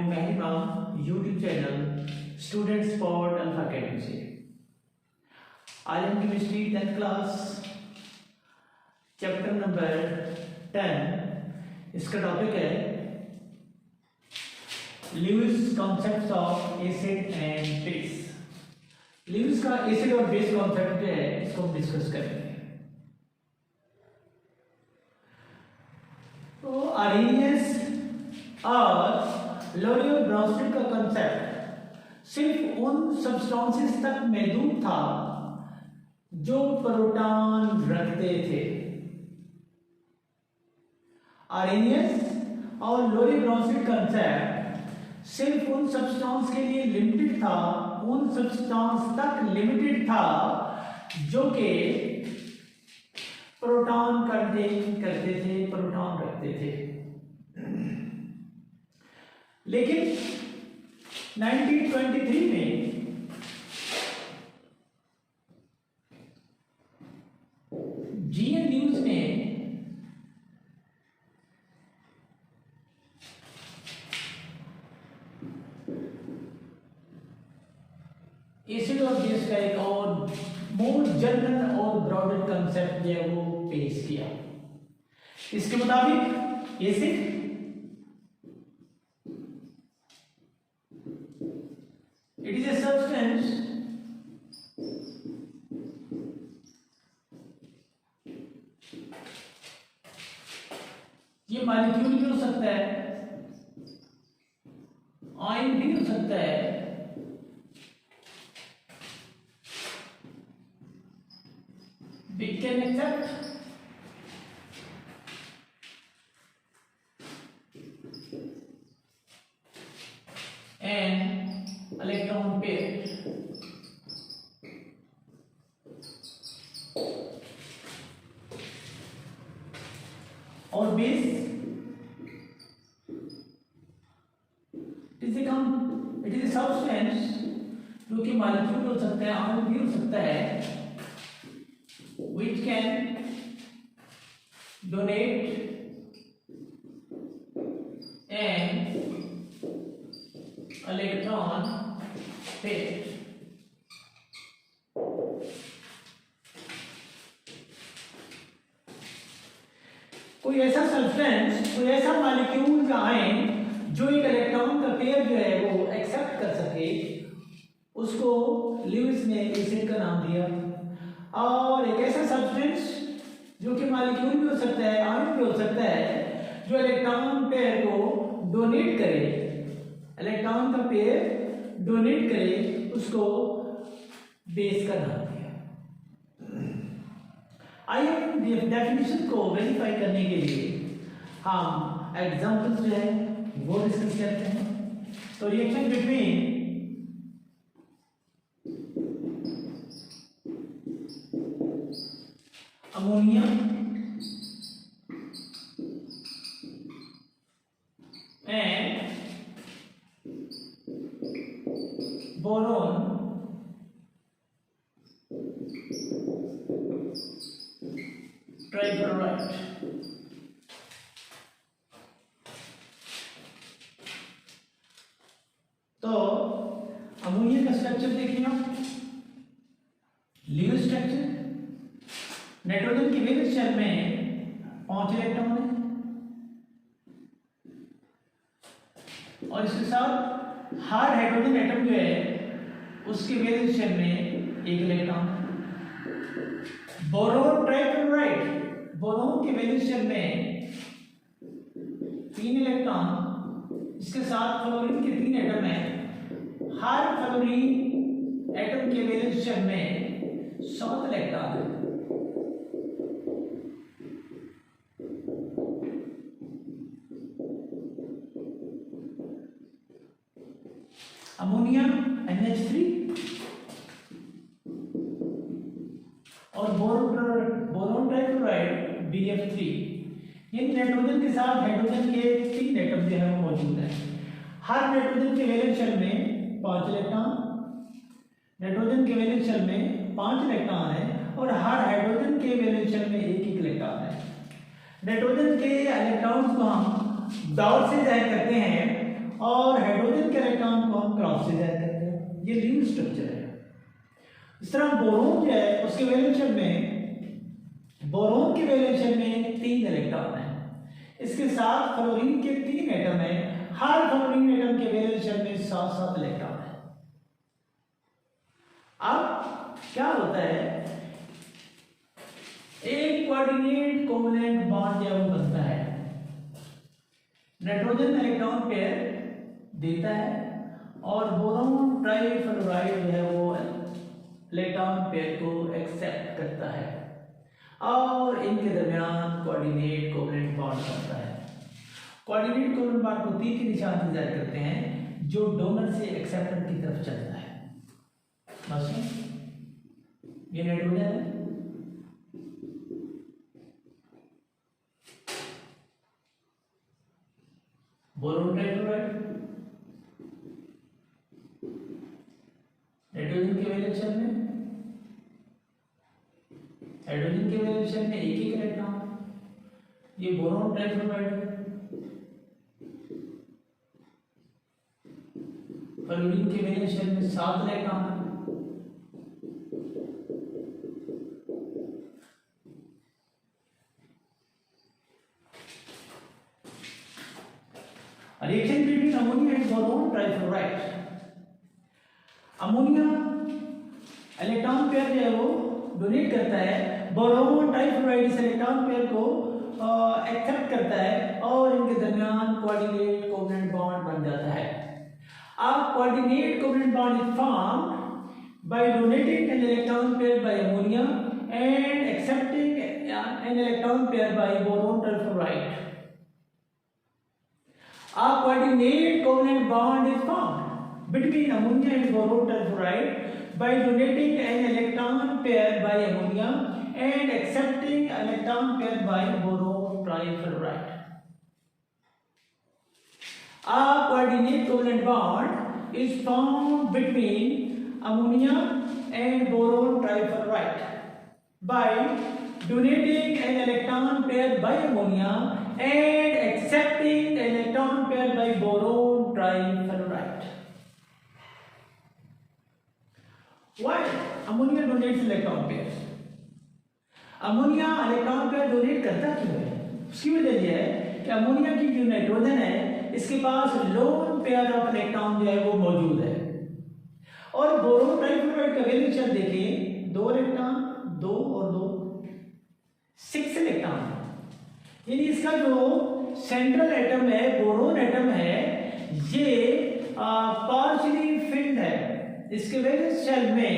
मेहरबान YouTube channel student spot alpha academy से। आज हम chemistry 10th class chapter number 10, इसका टॉपिक है Lewis concepts of acid and base. Lewis का एसिड और बेस कॉन्सेप्ट जो है इसको हम डिस्कस करेंगे। तो आर्हेनियस और लोरियो-ब्राउनस्टेड का कंसेप्ट सिर्फ उन सब्सटेंसेस तक महदूद था जो प्रोटॉन रखते थे। आर्हेनियस और लोरियो-ब्राउनस्टेड कंसेप्ट सिर्फ उन सब्सटेंस के लिए लिमिटेड था, उन सब्सटेंस तक लिमिटेड था जो कि प्रोटॉन कंटेन करते थे, प्रोटॉन रखते थे। लेकिन 1923 में जीएन ल्यूइस ने एसिड और बेस का एक और मोर जनरल और ब्रॉडर कंसेप्ट जो है वो पेश किया। इसके मुताबिक acid it is a substance ये मॉलिक्यूल भी हो सकता है, आयन भी हो सकता है, we can accept an electron pair और base it is a substance जो कि मॉलिक्यूल हो सकता है, अणु भी हो सकता है, which can donate an electron pair। कोई ऐसा सब्सटेंस, कोई ऐसा मॉलिक्यूल या आयन जो एक इलेक्ट्रॉन का पेयर जो है वो एक्सेप्ट कर सके, उसको ल्यूइस ने एसिड का नाम दिया। और एक ऐसा सब्सटेंस जो कि मॉलिक्यूल भी हो सकता है, आयन भी हो सकता है, जो इलेक्ट्रॉन पेयर को डोनेट करे, इलेक्ट्रॉन का पेयर डोनेट करे, उसको बेस का नाम दिया। आइए डेफिनेशन को वेरीफाई करने के लिए हम एग्जांपल्स जो है वो डिस्कस करते हैं। तो reaction between ammonia and boron trifluoride. तो अमोनिया का स्ट्रक्चर देखिए आप, ल्यूइस स्ट्रक्चर। नाइट्रोजन की वैलेंस शेल में 5 इलेक्ट्रॉन है और इसके साथ हर हाइड्रोजन एटम जो है उसके वैलेंस शेल में 1 इलेक्ट्रॉन है। बोरोन ट्राइफ्लोराइड, बोरोन के वैलेंस शेल में 3 इलेक्ट्रॉन, इसके साथ फ्लोरीन के 3 एटम हैं। हर फ्लोरीन एटम के वैलेंस शेल में 7 इलेक्ट्रॉन है। अमोनिया NH3 और boron trifluoride BF3, in nitrogen के साथ हाइड्रोजन के 3 एटम जो है मौजूद हैं। हर नाइट्रोजन के वैलेंस शेल में 5 इलेक्ट्रॉन, नाइट्रोजन के वैलेंस शेल में 5 इलेक्ट्रॉन है और हर हाइड्रोजन के वैलेंस शेल में 1 इलेक्ट्रॉन है। नाइट्रोजन के इलेक्ट्रॉन्स को हम दौड़ से जाहिर करते हैं और हाइड्रोजन के इलेक्ट्रॉन को हम क्रॉस से जाया करते हैं। ये लिविंग स्ट्रक्चर है। इस तरह बोरोन जो है उसके वैलेंस शेल में, बोरोन के वैलेंस शेल में 3 इलेक्ट्रॉन है। इसके साथ फ्लोरीन के 3 एटम है। हर फ्लोरीन एटम के वैलेंस शेल में 7-7 इलेक्ट्रॉन है। अब क्या होता है, एक कोऑर्डिनेट कोवलेंट बॉन्ड जो बनता है, नाइट्रोजन इलेक्ट्रॉन पेयर देता है और बोरोन ट्राइफ्लोराइड जो है वो इलेक्ट्रॉन पेयर को एक्सेप्ट करता है और इनके दरमियान कोऑर्डिनेट कोवलेंट बॉन्ड बनता है। कोऑर्डिनेट कोवलेंट बॉन्ड को तीर के निशान से जाहिर करते हैं जो डोनर से एक्सेप्टर की तरफ चलता है। बस ये नाइट्रोजन है, बोरोन ट्राइफ्लोराइड, नाइट्रोजन के वैलेंस शेल में, हाइड्रोजन के वैलेंस शेल में एक इलेक्ट्रॉन, ये बोरोन ट्राइफ्लोराइड है, फ्लोरीन के वैलेंस शेल में 7 इलेक्ट्रॉन है। Reaction between ammonia and boron trifluoride. Ammonia electron pair जो है वो डोनेट करता है, बोरोन ट्राइफ्लोराइड इस इलेक्ट्रॉन पेयर को एक्सेप्ट करता है और इनके दरमियान कोऑर्डिनेट कोवलेंट बॉन्ड बन जाता है। अब coordinate covalent bond is formed by donating an electron pair by ammonia and accepting an electron pair bye boron trifluoride. A coordinate covalent bond is formed between ammonia and boron trifluoride by donating an electron pair by ammonia and accepting an electron pair by boron trifluoride. A coordinate covalent bond is formed between ammonia and boron trifluoride by donating an electron pair by ammonia and accepting an electron pair by boron trifluoride. Why ammonia donates electron pairs? Ammonia electron pair donate करता क्यों है? उसकी वजह यह है कि ammonia की जो नाइट्रोजन है इसके पास लोन पेयर ऑफ इलेक्ट्रॉन जो है वो मौजूद है और बोरोन ट्राइफ्लोराइड का वैलेंस शेल देखिए 2 इलेक्ट्रॉन, 2 और 2, 6 इलेक्ट्रॉन। यानी इसका जो सेंट्रल एटम है, बोरोन एटम है, ये पार्शियली फिल्ड है। इसके वैलेंस शेल में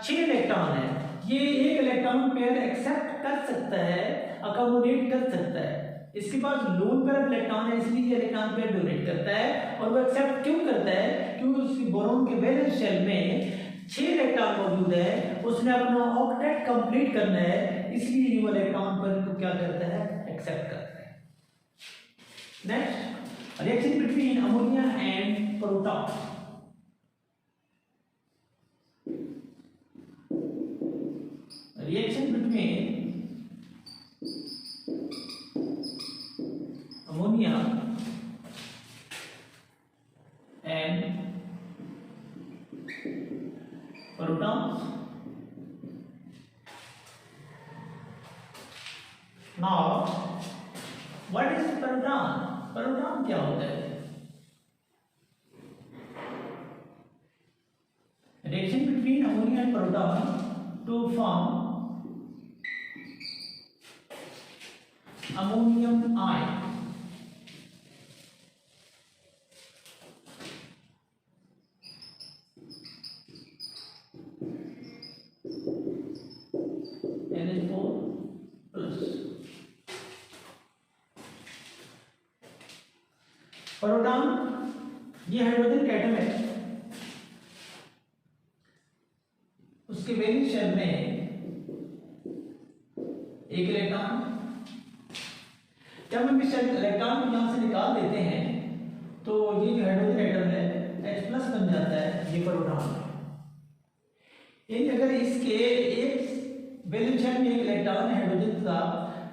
6 इलेक्ट्रॉन है। ये एक इलेक्ट्रॉन पेयर एक्सेप्ट कर सकता है, अकोमोडेट कर सकता है। इसके पास लोन पेयर ऑफ इलेक्ट्रॉन है इसलिए ये इलेक्ट्रॉन पेयर डोनेट करता है। और वो एक्सेप्ट क्यों करता है? क्योंकि उसकी बोरोन के वैलेंस शेल में 6 इलेक्ट्रॉन मौजूद है, उसने अपना ऑक्टेट कंप्लीट करना है, इसलिए वो इलेक्ट्रॉन पेयर को क्या करता है? एक्सेप्ट करता है। Next, reaction between ammonia and proton. Reaction between ammonia and protons. Now, what is proton? Proton क्या होता है? Reaction between ammonia and proton to form ammonium ion. Proton ये हाइड्रोजन का एटम है, उसके वैलेंस शेल में एक इलेक्ट्रॉन। जब हम इस इलेक्ट्रॉन को यहां से निकाल देते हैं तो ये जो हाइड्रोजन एटम है H+ बन जाता है, ये प्रोटॉन है। यानी अगर इसके एक वैलेंस शेल में एक इलेक्ट्रॉन हाइड्रोजन का,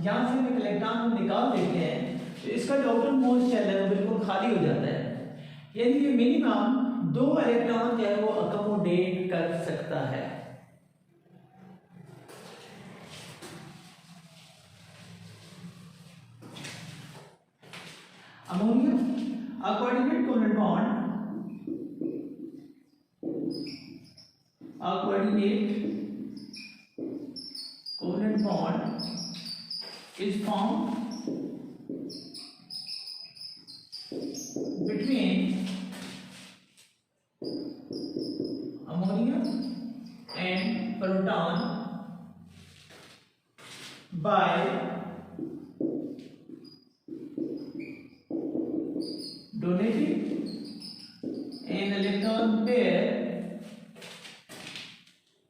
यहां से हम एक इलेक्ट्रॉन को निकाल देते हैं तो इसका जो आउटर मोस्ट शेल है वो बिल्कुल खाली हो जाता है, यानी कि मिनिमम 2 इलेक्ट्रॉन जो है वो अकोमोडेट कर सकता है। Ammonia, a coordinate covalent bond, a coordinate covalent bond is formed between ammonia and proton by donating an electron pair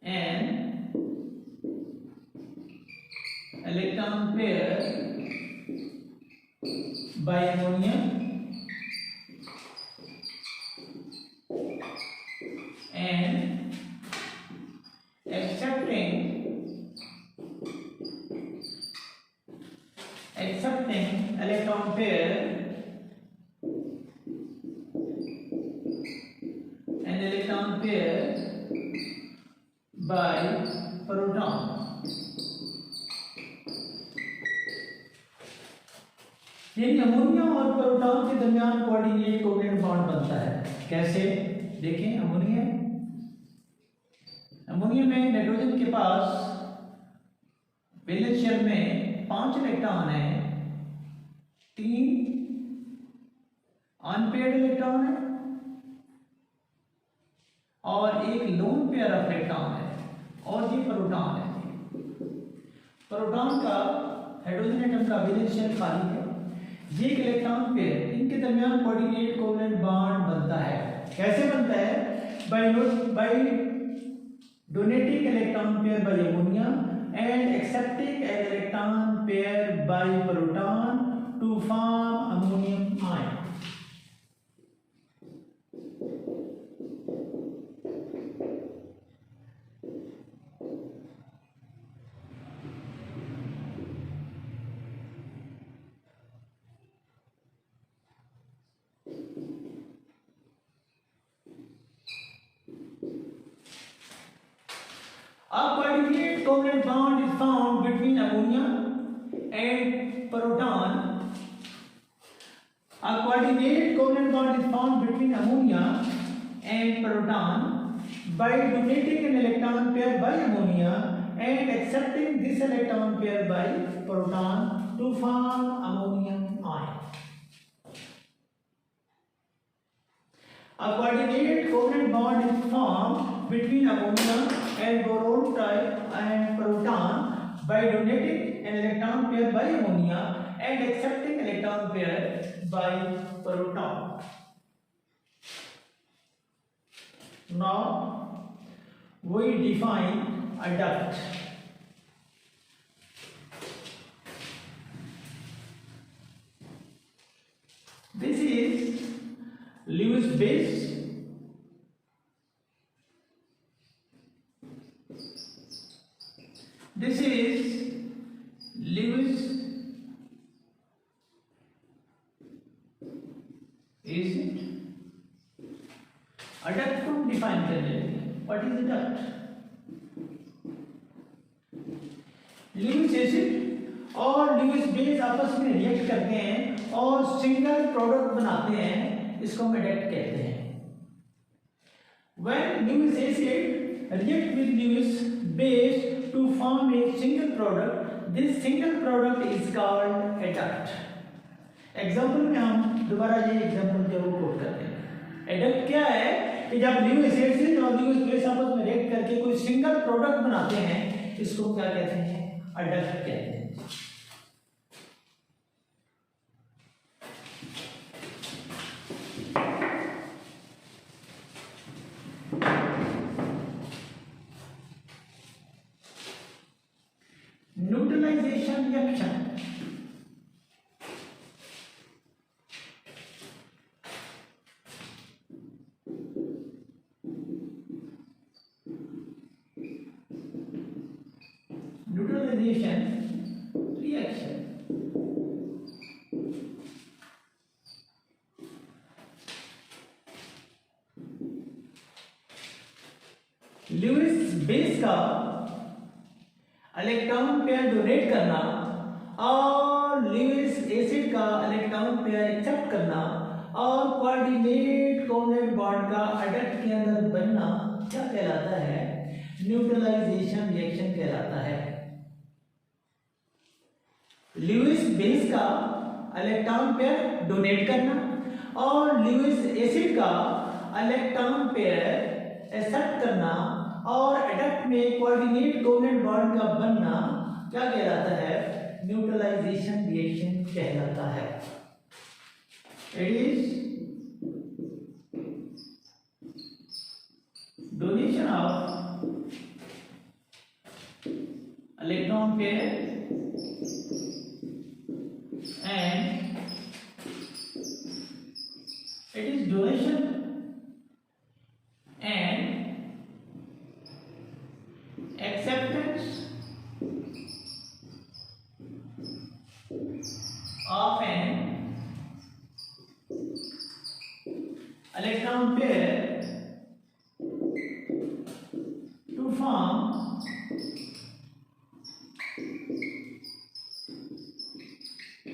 and electron pair by ammonia and accepting electron pair and electron pair by proton। यानी ammonia और proton के दरमियान coordinate covalent bond बनता है। कैसे? देखें, ammonia में nitrogen के पास वैलेंस शेल में 5 इलेक्ट्रॉन है, 3 अनपेयर्ड इलेक्ट्रॉन है और 1 लोन पेयर ऑफ इलेक्ट्रॉन है, और ये प्रोटॉन है। प्रोटॉन का हाइड्रोजन एटम का वैलेंस शेल खाली है, ये एक इलेक्ट्रॉन पेयर, इनके दरमियान कोऑर्डिनेट कोवेलेंट बॉन्ड बनता है। कैसे बनता है? By donating electron pair by ammonia and accepting an electron pair by proton to form ammonium ion। A coordinate covalent bond is found between ammonia and proton. A coordinate covalent bond is found between ammonia and proton by donating an electron pair by ammonia and accepting this electron pair by proton to form ammonium ion। A coordinate covalent bond is formed between ammonia and boron type and proton by donating an electron pair by ammonia and accepting electron pair by proton। Now we define a duct। This is Lewis base, this is Lewis acid। A duct को define कर लेंगे। What is a duct? Lewis acid और Lewis base आपस में react करते हैं और single product बनाते हैं, इसको हम डक्ट कहते हैं। When Lewis acid react with Lewis base to form a single product, this single product is called a duct। Example में हम दोबारा ये एग्जाम्पल जो कोट करते हैं। ए डक्ट क्या है कि जब Lewis acid और Lewis base आपस में रिएक्ट करके कोई सिंगल प्रोडक्ट बनाते हैं, इसको क्या कहते हैं? अ डक्ट कहते हैं। Neutralisation reaction. Neutralisation reaction Lewis base का इलेक्ट्रॉन पेयर डोनेट करना और ल्यूइस एसिड का इलेक्ट्रॉन पेयर एक्सेप्ट करना और कोऑर्डिनेट कोवलेंट बॉन्ड का एडक्ट के अंदर बनना क्या कहलाता है? न्यूट्रलाइजेशन रिएक्शन कहलाता है। ल्यूइस बेस का इलेक्ट्रॉन पेयर डोनेट करना और ल्यूइस एसिड का इलेक्ट्रॉन पेयर एक्सेप्ट करना और एडक्ट में कोऑर्डिनेट कोवलेंट बॉन्ड का बनना क्या कहलाता है? न्यूट्रलाइजेशन रिएक्शन कहलाता है। It is donation of electron pair and it is donation and acceptance of an electron pair to form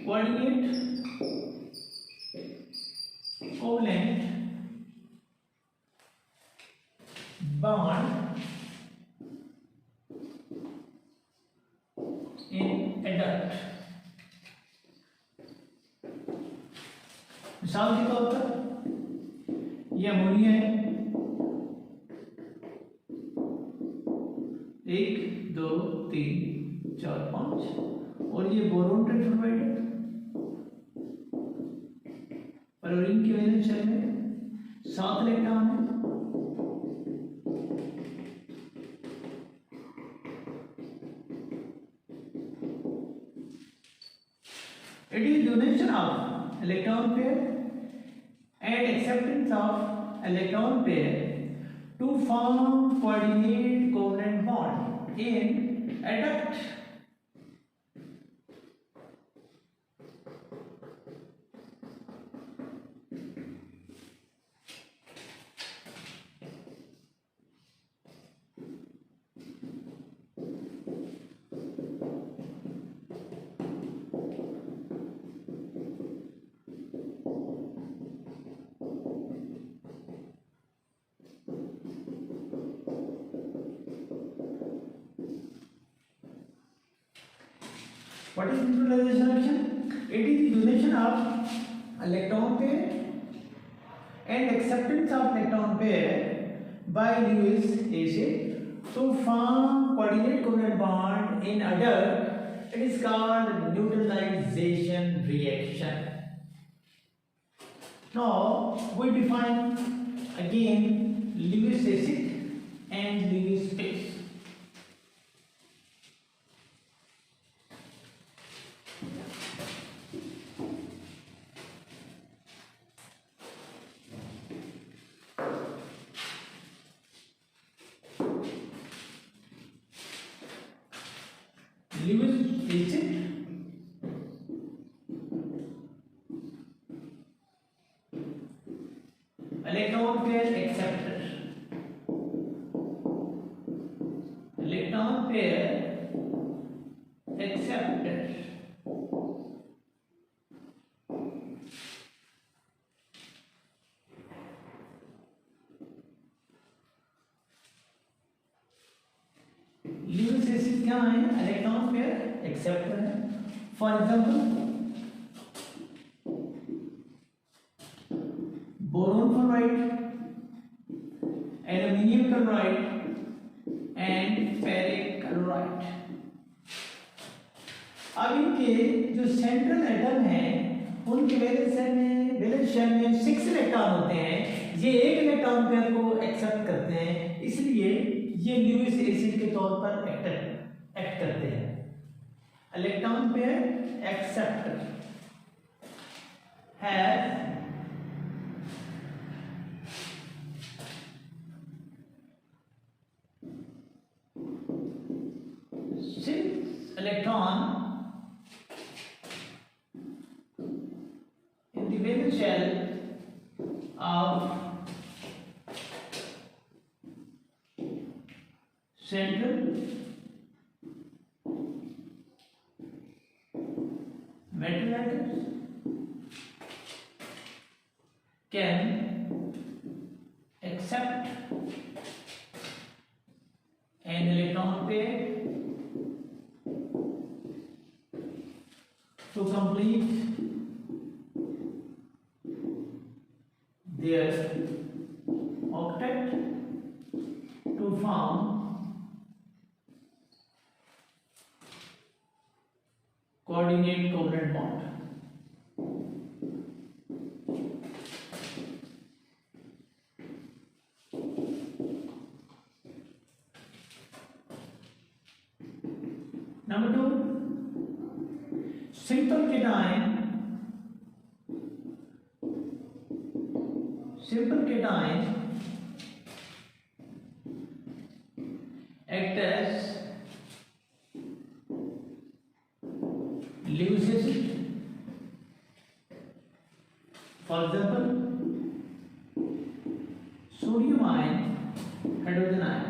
coordinate covalent bond in adult। मिसाल के तौर पर यह अमोनिया है, 1 2 3 4 5 और ये बोरोन टेट्राफ्लोराइड है। फ्लोरीन की वैलेंस शेल में 7 इलेक्ट्रॉन है। It is donation of electron pair and acceptance of electron pair to form coordinate covalent bond in adduct। What is neutralization action? It is donation of electron pair and acceptance of electron pair by Lewis acid to form coordinate covalent bond in adult. It is called neutralization reaction। Now we define again Lewis acid and Lewis base। Lewis acid electron pair acceptor, electron pair acceptor, Lewis acid क्या है? Electron pair acceptor है। For example boron fluoride, aluminium chloride and ferric chloride. अब इनके जो central atom है उनके valence shell में 6 electron होते हैं। ये एक इलेक्ट्रॉन पेयर को एक्सेप्ट करते हैं, इसलिए ये ल्यूइस एसिड के तौर पर एक्ट करते हैं। इलेक्ट्रॉन पेयर एक्सेप्टर है electron in the valence shell of central metal atoms can accept an electron pair to complete their octet to form coordinate covalent bond. Number 2, simple cation act as Lewis acid. For example, sodium ion, hydrogen ion,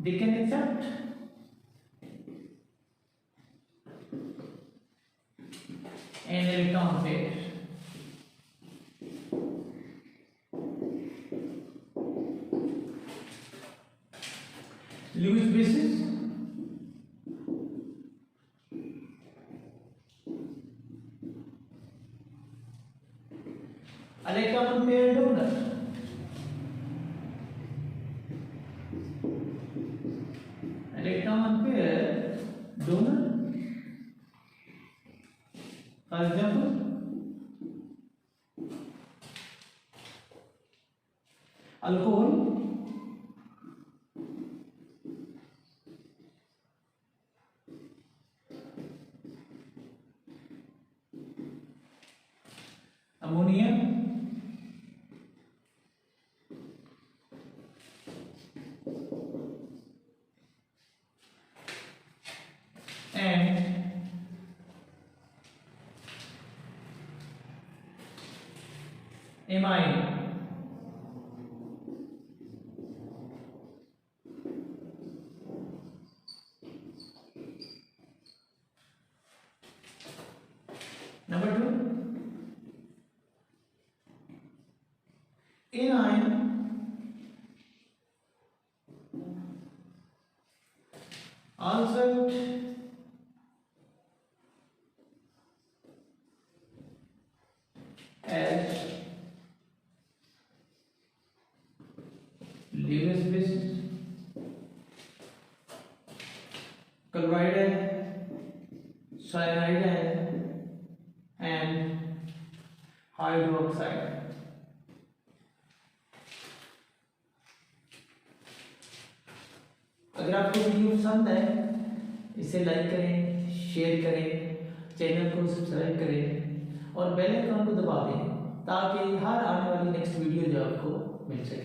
they can accept an electron pair. Lewis basis, electron pair donor. Electron pair donor. For example, alcohol, ammonia, and amine. Number 2, anion also as Lewis basis, chloride है, cyanide है, and hydroxide. अगर आपको video पसंद है इसे like करें, share करें, channel को सब्सक्राइब करें और बेल आइकन को दबा दें ताकि हर आने वाली नेक्स्ट वीडियो जो आपको मिल सके।